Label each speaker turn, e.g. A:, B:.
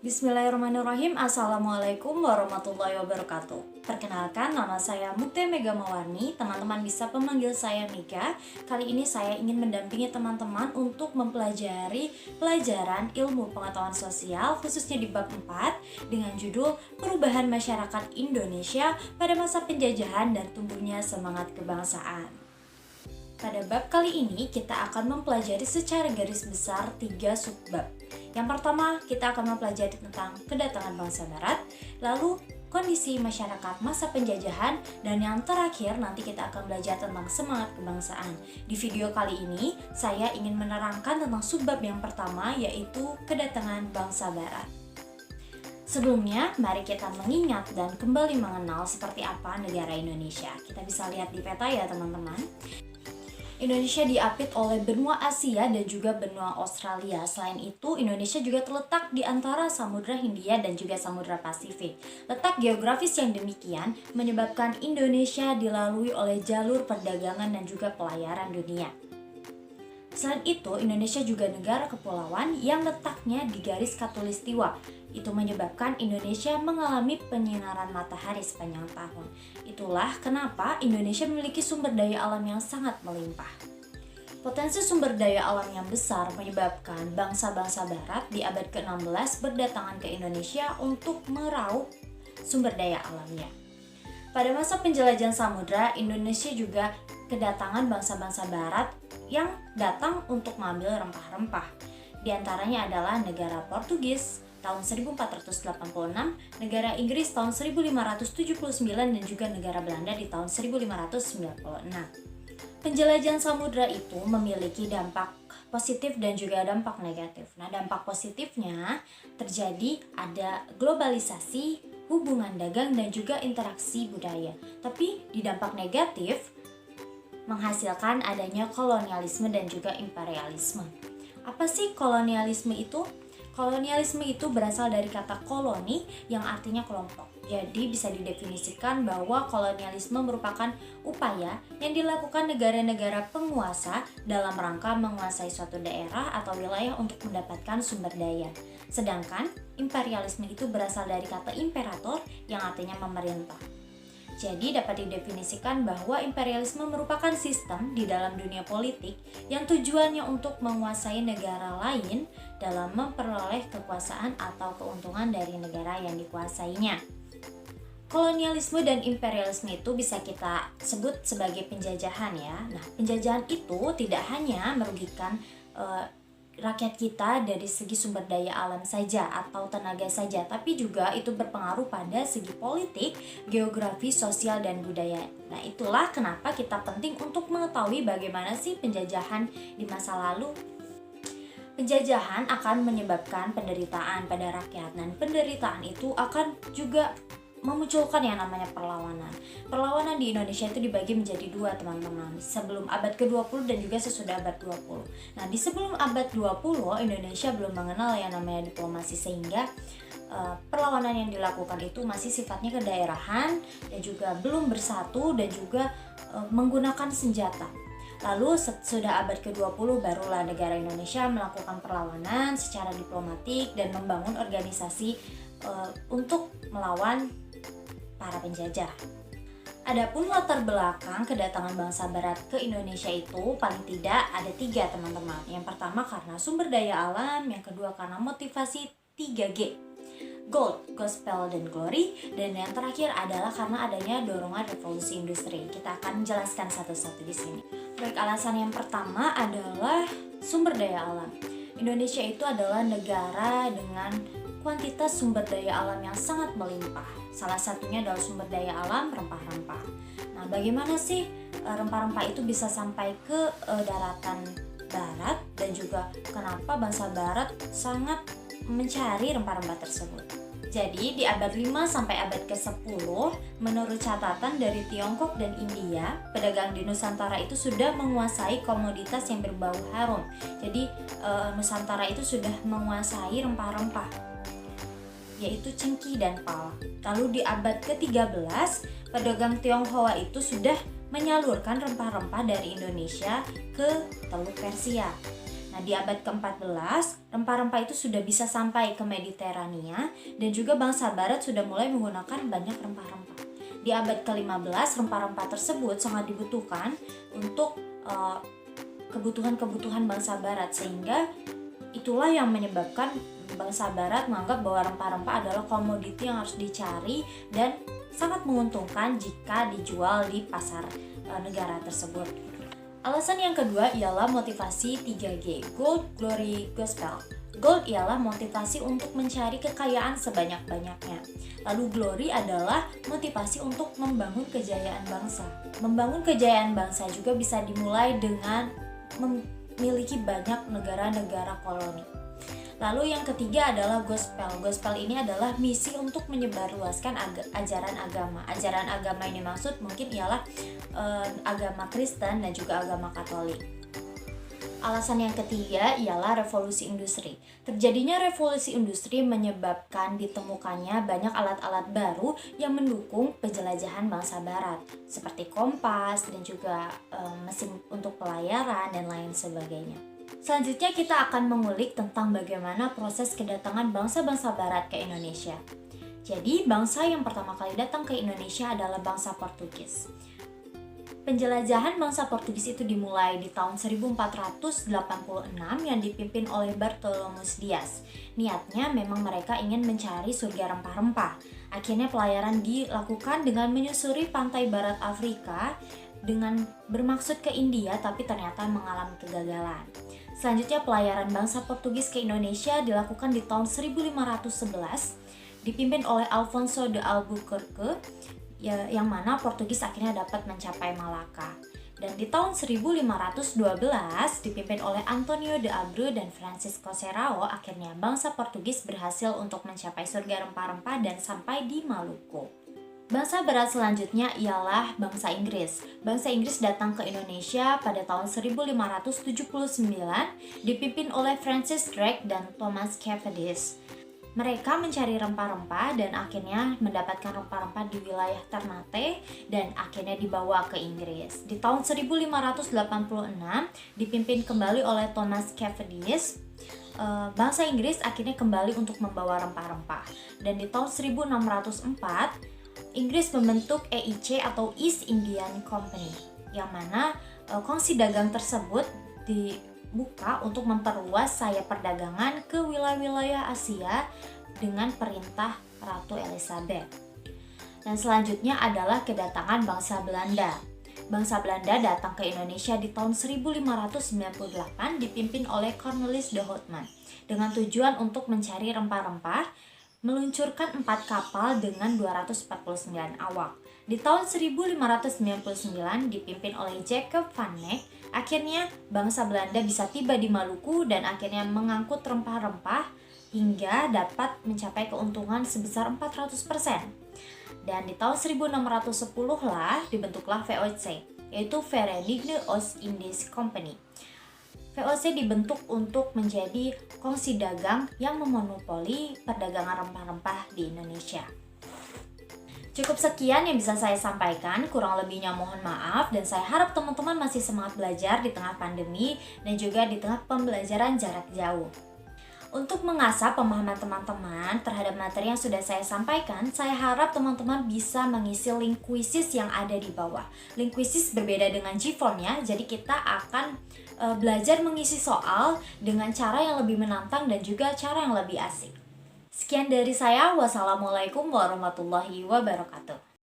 A: Bismillahirrahmanirrahim. Assalamualaikum warahmatullahi wabarakatuh. Perkenalkan, nama saya Mukti Mega Mawarni. Teman-teman bisa memanggil saya Mega. Kali ini saya ingin mendampingi teman-teman untuk mempelajari pelajaran ilmu pengetahuan sosial, khususnya di bab 4 dengan judul Perubahan Masyarakat Indonesia pada Masa Penjajahan dan Tumbuhnya Semangat Kebangsaan. Pada bab kali ini kita akan mempelajari secara garis besar 3 subbab. Yang pertama, kita akan mempelajari tentang kedatangan bangsa barat, lalu kondisi masyarakat masa penjajahan, dan yang terakhir nanti kita akan belajar tentang semangat kebangsaan. Di video kali ini, saya ingin menerangkan tentang subbab yang pertama, yaitu kedatangan bangsa barat. Sebelumnya, mari kita mengingat dan kembali mengenal seperti apa negara Indonesia. Kita bisa lihat di peta ya teman-teman. Indonesia diapit oleh benua Asia dan juga benua Australia. Selain itu, Indonesia juga terletak di antara Samudra Hindia dan juga Samudra Pasifik. Letak geografis yang demikian menyebabkan Indonesia dilalui oleh jalur perdagangan dan juga pelayaran dunia. Selain itu, Indonesia juga negara kepulauan yang letaknya di garis khatulistiwa. Itu menyebabkan Indonesia mengalami penyinaran matahari sepanjang tahun. Itulah kenapa Indonesia memiliki sumber daya alam yang sangat melimpah. Potensi sumber daya alam yang besar menyebabkan bangsa-bangsa barat di abad ke-16 berdatangan ke Indonesia untuk meraup sumber daya alamnya. Pada masa penjelajahan samudra, Indonesia juga kedatangan bangsa-bangsa barat yang datang untuk mengambil rempah-rempah. Di antaranya adalah negara Portugis tahun 1486, negara Inggris tahun 1579, dan juga negara Belanda di tahun 1596. Penjelajahan samudra itu memiliki dampak positif dan juga dampak negatif. Nah, dampak positifnya terjadi ada globalisasi, hubungan dagang, dan juga interaksi budaya. Tapi di dampak negatif menghasilkan adanya kolonialisme dan juga imperialisme. Apa sih kolonialisme itu? Kolonialisme itu berasal dari kata koloni yang artinya kelompok. Jadi bisa didefinisikan bahwa kolonialisme merupakan upaya yang dilakukan negara-negara penguasa dalam rangka menguasai suatu daerah atau wilayah untuk mendapatkan sumber daya. Sedangkan imperialisme itu berasal dari kata imperator yang artinya memerintah. Jadi dapat didefinisikan bahwa imperialisme merupakan sistem di dalam dunia politik yang tujuannya untuk menguasai negara lain dalam memperoleh kekuasaan atau keuntungan dari negara yang dikuasainya. Kolonialisme dan imperialisme itu bisa kita sebut sebagai penjajahan ya. Nah, penjajahan itu tidak hanya merugikan rakyat kita dari segi sumber daya alam saja atau tenaga saja, tapi juga itu berpengaruh pada segi politik, geografi, sosial, dan budaya. Nah, itulah kenapa kita penting untuk mengetahui bagaimana sih penjajahan di masa lalu. Penjajahan akan menyebabkan penderitaan pada rakyat, dan penderitaan itu akan juga memunculkan yang namanya perlawanan. Perlawanan di Indonesia itu dibagi menjadi 2 teman-teman, sebelum abad ke-20 dan juga sesudah abad 20. Nah, di sebelum abad 20 Indonesia belum mengenal yang namanya diplomasi, sehingga perlawanan yang dilakukan itu masih sifatnya kedaerahan dan juga belum bersatu dan juga menggunakan senjata. Lalu sudah abad ke-20 barulah negara Indonesia melakukan perlawanan secara diplomatik dan membangun organisasi untuk melawan para penjajah. Adapun latar belakang kedatangan bangsa barat ke Indonesia itu paling tidak ada 3 teman-teman. Yang pertama karena sumber daya alam, yang kedua karena motivasi 3G. Gold, Gospel, dan Glory, dan yang terakhir adalah karena adanya dorongan revolusi industri. Kita akan menjelaskan satu-satu di sini. Baik, alasan yang pertama adalah sumber daya alam. Indonesia itu adalah negara dengan kuantitas sumber daya alam yang sangat melimpah. Salah satunya adalah sumber daya alam rempah-rempah. Nah, bagaimana sih rempah-rempah itu bisa sampai ke daratan barat, dan juga kenapa bangsa barat sangat mencari rempah-rempah tersebut? Jadi di abad 5 sampai abad ke-10, menurut catatan dari Tiongkok dan India, pedagang di Nusantara itu sudah menguasai komoditas yang berbau harum. Jadi Nusantara itu sudah menguasai rempah-rempah, yaitu cengkih dan pala. Lalu di abad ke-13, pedagang Tionghoa itu sudah menyalurkan rempah-rempah dari Indonesia ke Teluk Persia. Nah, di abad ke-14, rempah-rempah itu sudah bisa sampai ke Mediterania dan juga bangsa barat sudah mulai menggunakan banyak rempah-rempah. Di abad ke-15, rempah-rempah tersebut sangat dibutuhkan untuk kebutuhan-kebutuhan bangsa barat, sehingga itulah yang menyebabkan bangsa barat menganggap bahwa rempah-rempah adalah komoditi yang harus dicari dan sangat menguntungkan jika dijual di pasar negara tersebut. Alasan yang kedua ialah motivasi 3G, Gold, Glory, Gospel. Gold ialah motivasi untuk mencari kekayaan sebanyak-banyaknya. Lalu glory adalah motivasi untuk membangun kejayaan bangsa. Membangun kejayaan bangsa juga bisa dimulai dengan memiliki banyak negara-negara koloni. Lalu yang ketiga adalah gospel. Gospel ini adalah misi untuk menyebarluaskan ajaran agama. Ajaran agama ini maksud mungkin ialah agama Kristen dan juga agama Katolik. Alasan yang ketiga ialah revolusi industri. Terjadinya revolusi industri menyebabkan ditemukannya banyak alat-alat baru yang mendukung penjelajahan bangsa barat, seperti kompas dan juga mesin untuk pelayaran dan lain sebagainya. Selanjutnya kita akan mengulik tentang bagaimana proses kedatangan bangsa-bangsa barat ke Indonesia. Jadi, bangsa yang pertama kali datang ke Indonesia adalah bangsa Portugis. Penjelajahan bangsa Portugis itu dimulai di tahun 1486 yang dipimpin oleh Bartolomeus Dias. Niatnya memang mereka ingin mencari surga rempah-rempah. Akhirnya pelayaran dilakukan dengan menyusuri pantai barat Afrika dengan bermaksud ke India, tapi ternyata mengalami kegagalan. Selanjutnya pelayaran bangsa Portugis ke Indonesia dilakukan di tahun 1511 dipimpin oleh Alfonso de Albuquerque, yang mana Portugis akhirnya dapat mencapai Malaka. Dan di tahun 1512 dipimpin oleh Antonio de Abreu dan Francisco Serrao, akhirnya bangsa Portugis berhasil untuk mencapai surga rempah-rempah dan sampai di Maluku. Bangsa barat selanjutnya ialah bangsa Inggris. Bangsa Inggris datang ke Indonesia pada tahun 1579 dipimpin oleh Francis Drake dan Thomas Cavendish. Mereka mencari rempah-rempah dan akhirnya mendapatkan rempah-rempah di wilayah Ternate dan akhirnya dibawa ke Inggris. Di tahun 1586 dipimpin kembali oleh Thomas Cavendish. Bangsa Inggris akhirnya kembali untuk membawa rempah-rempah. Dan di tahun 1604 Inggris membentuk EIC atau East Indian Company, yang mana kongsi dagang tersebut dibuka untuk memperluas sayap perdagangan ke wilayah-wilayah Asia dengan perintah Ratu Elizabeth. Dan selanjutnya adalah kedatangan bangsa Belanda. Bangsa Belanda datang ke Indonesia di tahun 1598 dipimpin oleh Cornelis de Houtman dengan tujuan untuk mencari rempah-rempah, meluncurkan 4 kapal dengan 249 awak. Di tahun 1599 dipimpin oleh Jacob van Eyck, akhirnya bangsa Belanda bisa tiba di Maluku dan akhirnya mengangkut rempah-rempah hingga dapat mencapai keuntungan sebesar 400%. Dan di tahun 1610 lah dibentuklah VOC, yaitu Verenigde Oost-Indisch Company. VOC dibentuk untuk menjadi kongsi dagang yang memonopoli perdagangan rempah-rempah di Indonesia. Cukup sekian yang bisa saya sampaikan, kurang lebihnya mohon maaf, dan saya harap teman-teman masih semangat belajar di tengah pandemi dan juga di tengah pembelajaran jarak jauh. Untuk mengasah pemahaman teman-teman terhadap materi yang sudah saya sampaikan, saya harap teman-teman bisa mengisi link kuisis yang ada di bawah. Link kuisis berbeda dengan GFON-nya, jadi kita akan belajar mengisi soal dengan cara yang lebih menantang dan juga cara yang lebih asik. Sekian dari saya, wassalamualaikum warahmatullahi wabarakatuh.